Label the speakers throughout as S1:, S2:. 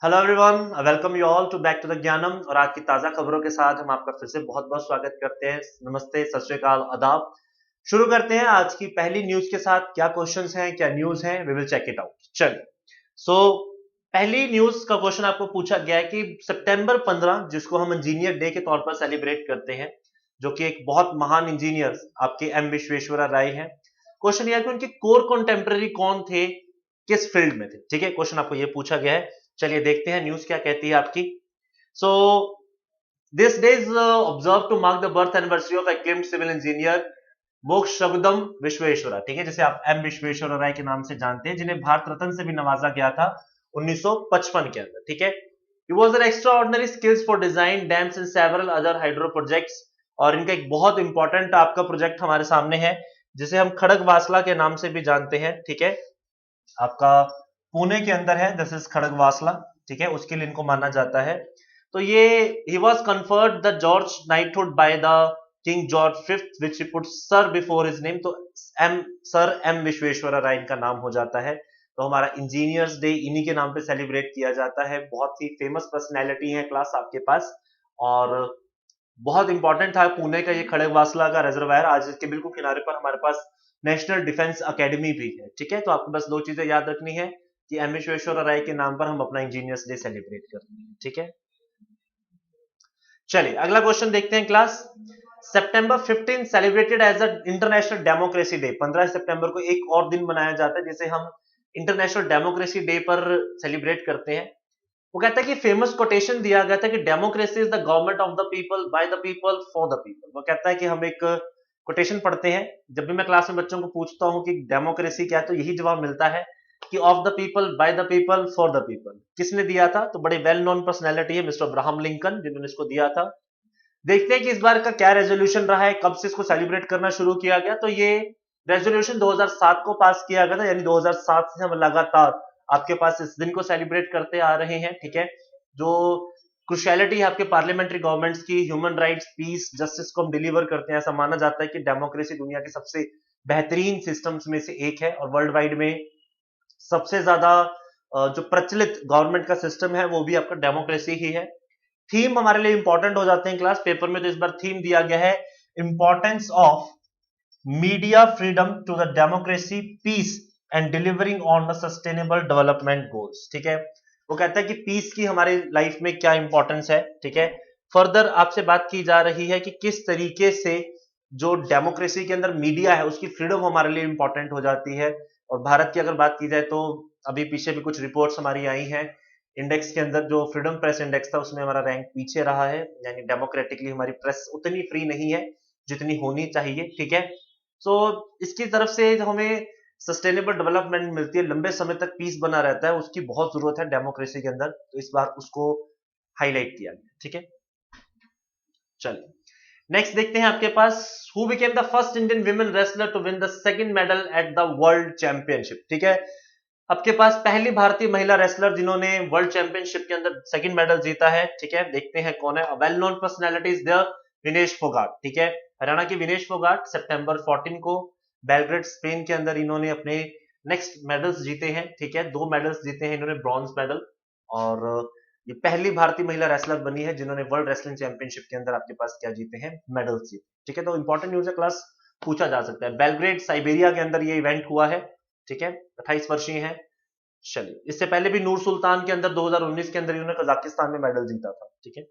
S1: Hello everyone, welcome you all to back to the Gyanam. और आज की ताजा खबरों के साथ हम आपका फिर से बहुत बहुत स्वागत करते हैं। नमस्ते, सत श्री अकाल, आदाब। शुरू करते हैं आज की पहली न्यूज के साथ। क्या क्वेश्चंस हैं, क्या न्यूज है, we will check it out. चलिए, सो पहली न्यूज का क्वेश्चन आपको पूछा गया है कि सितंबर 15, जिसको हम इंजीनियर डे के तौर पर सेलिब्रेट करते हैं, जो कि एक बहुत महान इंजीनियर आपके एम विश्वेश्वरा राय हैं। क्वेश्चन यह है कि उनके कोर कंटेम्प्रेरी कौन थे, किस फील्ड में थे। ठीक है, क्वेश्चन आपको यह पूछा गया है। चलिए देखते हैं न्यूज क्या कहती है आपकी। So this day is observe to mark the birth anniversary of acclaimed civil engineer Mokshagundam Visvesvaraya. ठीक है, जिसे आप एम विश्वेश्वरा राय के नाम से जानते हैं, जिन्हें भारत रत्न से भी नवाजा गया था 1955 के अंदर। ठीक है, he was an extraordinary skills for design dams and several other hydro projects। और इनका एक बहुत इंपॉर्टेंट आपका प्रोजेक्ट हमारे सामने है, जिसे हम खड़गवासला के नाम से भी जानते हैं। ठीक है, आपका पुणे के अंदर है, दिस इज खड़गवासला। ठीक है, उसके लिए इनको माना जाता है। तो ये he was conferred the George knighthood by the king George fifth which he put sir before his name. तो एम सर एम विश्वेश्वरा राय इनका नाम हो जाता है। तो हमारा इंजीनियर्स डे इन्हीं के नाम पे सेलिब्रेट किया जाता है। बहुत ही फेमस पर्सनैलिटी है क्लास आपके पास, और बहुत इंपॉर्टेंट था पुणे का ये खड़गवासला का रिजर्वायर। आज इसके बिल्कुल किनारे पर हमारे पास नेशनल डिफेंस अकेडमी भी है। ठीक है, तो आपको बस दो चीजें याद रखनी है कि एम विश्वेश्वरा राय के नाम पर हम अपना इंजीनियर्स डे सेलिब्रेट करते हैं। ठीक है, चलिए अगला क्वेश्चन देखते हैं class. September 15 celebrated as a international democracy day. 15 सितंबर को एक और दिन मनाया जाता है जिसे हम इंटरनेशनल डेमोक्रेसी डे पर सेलिब्रेट करते हैं। वो कहता है कि फेमस कोटेशन दिया गया था कि democracy is the government of the people, by the people, for the people. वो कहता है कि हम एक कोटेशन पढ़ते हैं, जब भी मैं क्लास में बच्चों को पूछता हूं कि डेमोक्रेसी क्या है, तो यही जवाब मिलता है कि of the people, by the people, for the people. किसने दिया था? तो बड़े वेल नोन पर्सनैलिटी है, मिस्टर अब्राहम लिंकन, जिन्होंने इसको दिया था। देखते हैं कि इस बार का क्या रेजोल्यूशन रहा है, कब से इसको सेलिब्रेट करना शुरू किया गया। तो ये रेजोल्यूशन 2007 को पास किया गया था, यानी 2007 से हम लगातार आपके पास इस दिन को सेलिब्रेट करते आ रहे हैं। ठीक है, जो क्रुशियलिटी है आपके पार्लियामेंट्री गवर्नमेंट्स की, ह्यूमन राइट्स, पीस, जस्टिस को हम डिलीवर करते हैं। ऐसा माना जाता है कि डेमोक्रेसी दुनिया के सबसे बेहतरीन सिस्टम्स में से एक है, और वर्ल्ड वाइड में सबसे ज्यादा जो प्रचलित गवर्नमेंट का सिस्टम है वो भी आपका डेमोक्रेसी ही है। थीम हमारे लिए इंपॉर्टेंट हो जाते हैं क्लास पेपर में। तो इस बार थीम दिया गया है importance of media freedom to the democracy, peace and delivering on the sustainable development goals. ठीक है, वो कहता है कि पीस की हमारी लाइफ में क्या इंपॉर्टेंस है। ठीक है, फर्दर आपसे बात की जा रही है कि किस तरीके से जो डेमोक्रेसी के अंदर मीडिया है उसकी फ्रीडम हमारे लिए इंपॉर्टेंट हो जाती है। और भारत की अगर बात की जाए तो अभी पीछे भी कुछ रिपोर्ट्स हमारी आई हैं। इंडेक्स के अंदर जो फ्रीडम प्रेस इंडेक्स था उसमें हमारा रैंक पीछे रहा है, यानी डेमोक्रेटिकली हमारी प्रेस उतनी फ्री नहीं है जितनी होनी चाहिए। ठीक है, सो इसकी तरफ से जो हमें सस्टेनेबल डेवलपमेंट मिलती है, लंबे समय तक पीस बना रहता है, उसकी बहुत जरूरत है डेमोक्रेसी के अंदर। तो इस बार उसको हाईलाइट किया गया। ठीक है, चलिए नेक्स्ट देखते हैं आपके पास, who became the first Indian women wrestler to win the second medal at the world championship. ठीक है, आपके पास पहली भारतीय महिला रेसलर जिन्होंने वर्ल्ड चैंपियनशिप के अंदर सेकंड मेडल जीता है। ठीक है, देखते हैं कौन है। Well known personalities there, Vinesh Phogat. ठीक है, हरियाणा की विनेश फोगाट सितंबर 14 को बेलग्रेड स्पेन के अंदर इन्होंने अपने नेक्स्ट मेडल्स जीते हैं। ठीक है, दो मेडल्स जीते हैं इन्होंने, ब्रॉन्ज मेडल। और ये पहली भारतीय महिला रेसलर बनी है जिन्होंने वर्ल्ड रेसलिंग चैंपियनशिप के अंदर आपके पास क्या जीते हैं, मेडल्स जीते। ठीक है, तो इंपॉर्टेंट न्यूज है क्लास, पूछा जा सकता है। बेलग्रेड साइबेरिया के अंदर ये इवेंट हुआ है। ठीक है, 28 वर्षीय है। चलिए, इससे पहले भी नूर सुल्तान के अंदर 2019 के अंदर इन्होंने कजाकिस्तान में मेडल जीता था। ठीक है,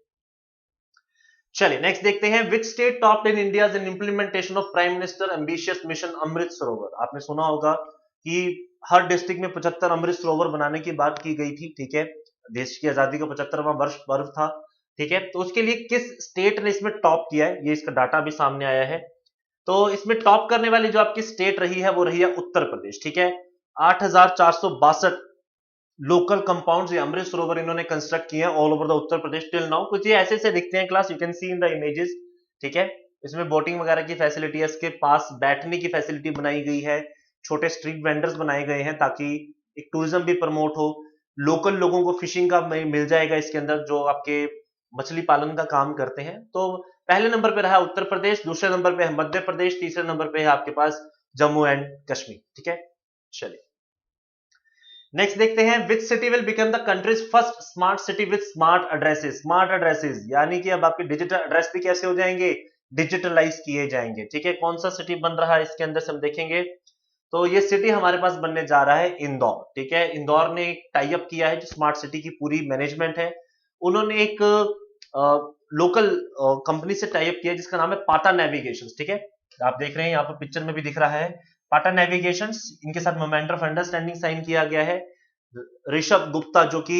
S1: चलिए नेक्स्ट देखते हैं, which state topped in India in implementation of prime minister ambitious mission Amrit Sarovar. आपने सुना होगा कि हर डिस्ट्रिक्ट में 75 अमृत सरोवर बनाने की बात की गई थी। ठीक है, देश की आजादी का 75वां वर्ष पर्व था। ठीक है, तो उसके लिए किस स्टेट ने इसमें टॉप किया है, ये इसका डाटा भी सामने आया है। तो इसमें टॉप करने वाली जो आपकी स्टेट रही है वो रही है उत्तर प्रदेश। ठीक है, 8,462 लोकल कंपाउंड्स या अमृत सरोवर इन्होंने कंस्ट्रक्ट किए हैं all over the Uttar Pradesh till now. कुछ ये ऐसे दिखते हैं class, you can see in the images. ठीक है, इसमें बोटिंग वगैरह की फैसिलिटी है, इसके पास बैठने की फैसिलिटी बनाई गई है, छोटे स्ट्रीट वेंडर्स बनाए गए हैं ताकि एक टूरिज्म भी प्रमोट हो, लोकल लोगों को फिशिंग का मिल जाएगा इसके अंदर, जो आपके मछली पालन का काम करते हैं। तो पहले नंबर पे रहा उत्तर प्रदेश, दूसरे नंबर पे है मध्य प्रदेश, तीसरे नंबर पे है आपके पास जम्मू एंड कश्मीर। ठीक है, चलिए नेक्स्ट देखते हैं, which city will become the countries first smart city with smart addresses. Smart addresses यानी कि अब आपके डिजिटल एड्रेस भी कैसे हो जाएंगे, डिजिटलाइज किए जाएंगे। ठीक है, कौन सा सिटी बन रहा है इसके अंदर से हम देखेंगे। तो ये सिटी हमारे पास बनने जा रहा है इंदौर। ठीक है, इंदौर ने एक टाई अप किया है जो स्मार्ट सिटी की पूरी मैनेजमेंट है। उन्होंने एक लोकल कंपनी से टाई अप किया है जिसका नाम है पाटा नेविगेशन। ठीक है, आप देख रहे हैं यहाँ पर पिक्चर में भी दिख रहा है पाटा नेविगेशन। इनके साथ मोमेंटम ऑफ अंडरस्टैंडिंग साइन किया गया है। ऋषभ गुप्ता जो कि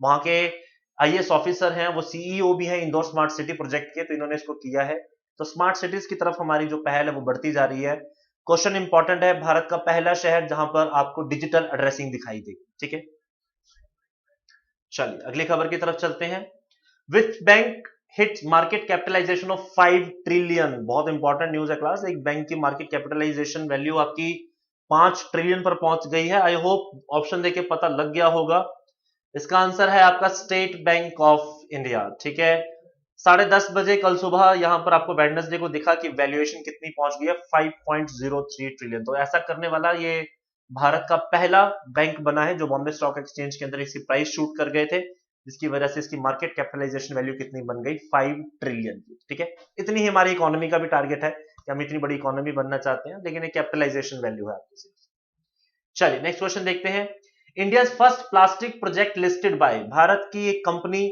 S1: वहां के आईएएस ऑफिसर हैं, वो सीईओ भी हैं इंदौर स्मार्ट सिटी प्रोजेक्ट के, तो इन्होंने इसको किया है। तो स्मार्ट सिटीज की तरफ हमारी जो पहल है वो बढ़ती जा रही है। क्वेश्चन इंपॉर्टेंट है, भारत का पहला शहर जहां पर आपको डिजिटल एड्रेसिंग दिखाई देगी। ठीक है, चलिए अगली खबर की तरफ चलते हैं। Which bank hit market capitalisation of 5 trillion. बहुत इंपॉर्टेंट न्यूज है क्लास, एक बैंक की मार्केट कैपिटलाइजेशन वैल्यू आपकी 5 ट्रिलियन पर पहुंच गई है। आई होप ऑप्शन देके पता लग गया होगा। इसका आंसर है आपका स्टेट बैंक ऑफ इंडिया। ठीक है, 10:30 बजे कल सुबह यहां पर आपको वेडनेसडे को दिखा कि वैल्यूएशन कितनी पहुंच गई है, 5.03 ट्रिलियन। तो ऐसा करने वाला ये भारत का पहला बैंक बना है जो बॉम्बे स्टॉक एक्सचेंज के अंदर इसकी प्राइस शूट कर गए थे, जिसकी वजह से इसकी मार्केट कैपिटलाइजेशन वैल्यू कितनी बन गई, 5 ट्रिलियन की। ठीक है, इतनी ही हमारी इकोनॉमी का भी टारगेट है कि हम इतनी बड़ी इकोनॉमी बनना चाहते हैं, लेकिन एक कैपिटलाइजेशन वैल्यू है आपकी। चलिए नेक्स्ट क्वेश्चन देखते हैं। India first plastic project listed by. Bharat की एक कंपनी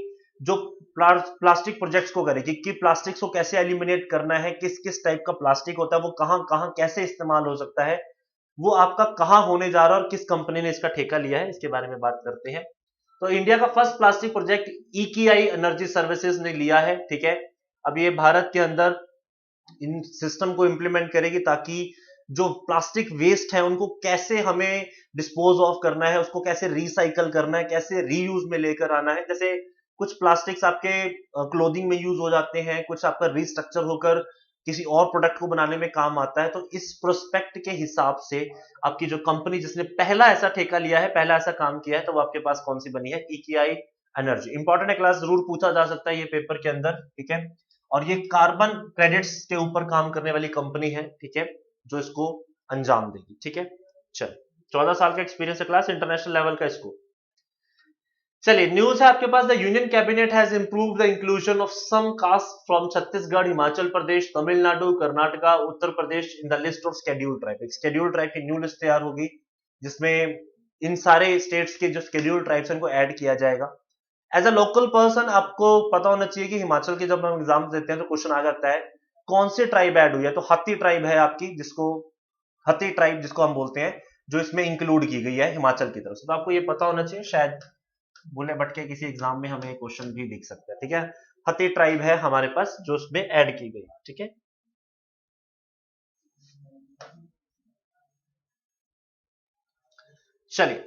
S1: जो प्लास्टिक प्रोजेक्ट्स को करेगी कि प्लास्टिक्स को कैसे एलिमिनेट करना है, किस किस टाइप का प्लास्टिक होता है, वो कहां कहां कैसे इस्तेमाल हो सकता है, वो आपका कहां होने जा रहा है और किस कंपनी ने इसका ठेका लिया है, इसके बारे में बात करते हैं। तो इंडिया का फर्स्ट प्लास्टिक प्रोजेक्ट इकीआई एनर्जी सर्विसेज ने लिया है। ठीक है, अब ये भारत के अंदर इन सिस्टम को इंप्लीमेंट करेगी ताकि जो प्लास्टिक वेस्ट है उनको कैसे हमें डिस्पोज ऑफ करना है, उसको कैसे रिसाइकल करना है, कैसे रीयूज में लेकर आना है। जैसे कुछ प्लास्टिक्स आपके क्लोथिंग में यूज हो जाते हैं, कुछ आपका रिस्ट्रक्चर होकर किसी और प्रोडक्ट को बनाने में काम आता है। तो इस प्रोस्पेक्ट के हिसाब से आपकी जो कंपनी जिसने पहला ऐसा ठेका लिया है, पहला ऐसा काम किया है, तो वो आपके पास कौन सी बनी है, इकीआई एनर्जी। इंपॉर्टेंट है क्लास, जरूर पूछा जा सकता है ये पेपर के अंदर। ठीक है, और ये कार्बन क्रेडिट्स के ऊपर काम करने वाली कंपनी है। ठीक है, जो इसको अंजाम देगी। ठीक है, चल 14 साल का एक्सपीरियंस है क्लास, इंटरनेशनल लेवल का इसको। चलिए न्यूज है आपके पास, the union cabinet has improved the inclusion of some caste from Chhattisgarh, Himachal Pradesh, Tamil Nadu, Karnataka, Uttar Pradesh in the list of scheduled tribe. एक शेड्यूल्ड ट्राइब की न्यू लिस्ट तैयार होगी जिसमें इन सारे स्टेट्स के जो शेड्यूल्ड ट्राइब्स हैं उनको ऐड किया जाएगा। एज अ लोकल पर्सन आपको पता होना चाहिए कि हिमाचल के जब हम एग्जाम देते हैं तो क्वेश्चन आ जाता है कौन सी ट्राइब ऐड हुई है, तो हत्ती ट्राइब है आपकी, जिसको हत्ती ट्राइब जिसको हम बोलते हैं, जो इसमें इंक्लूड की गई है हिमाचल की तरफ से। तो आपको ये पता होना चाहिए, शायद भूले भटके किसी एग्जाम में हमें क्वेश्चन भी दिख सकता है। ठीक है, हत्ती ट्राइब है हमारे पास जो उसमें ऐड की गई। ठीक है, चलिए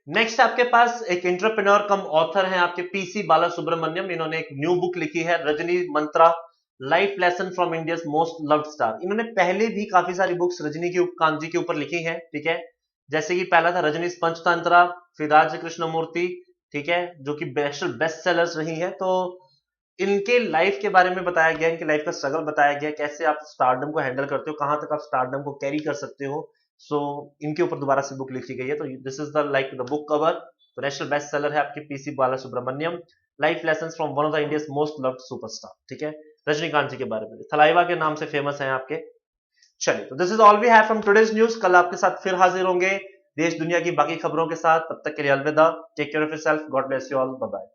S1: नेक्स्ट आपके पास एक एंटरप्रेन्योर कम ऑथर हैं आपके पीसी बाला सुब्रमण्यम। इन्होंने एक न्यू बुक लिखी है, Rajni Mantra life lesson from India most loved star. इन्होंने पहले भी काफी सारी बुक्स रजनी की कांजी के ऊपर लिखी हैं। ठीक है, जैसे कि पहला था रजनी पंचतंत्रा, फिर राज कृष्ण मूर्ति। ठीक है, जो कि बेस्ट सेलर्स रही है। तो इनके लाइफ के बारे में बताया गया, इनके लाइफ का स्ट्रगल बताया गया, कैसे आप स्टारडम को हैंडल करते हो, कहां तक आप स्टारडम को कैरी कर सकते हो। सो इनके ऊपर दोबारा से बुक लिखी गई है। तो this is the like the book cover. तो नेशनल बेस्ट सेलर है आपके P C Bala Subramaniam, life lesson from one of the India most loved superstar. ठीक है, रजनीकांत जी के बारे में, थलाइवा के नाम से फेमस है आपके। चलिए, तो this is all we have from today's news. कल आपके साथ फिर हाजिर होंगे देश दुनिया की बाकी खबरों के साथ। तब तक के लिए अलविदा, take care of yourself, God bless you all, bye bye.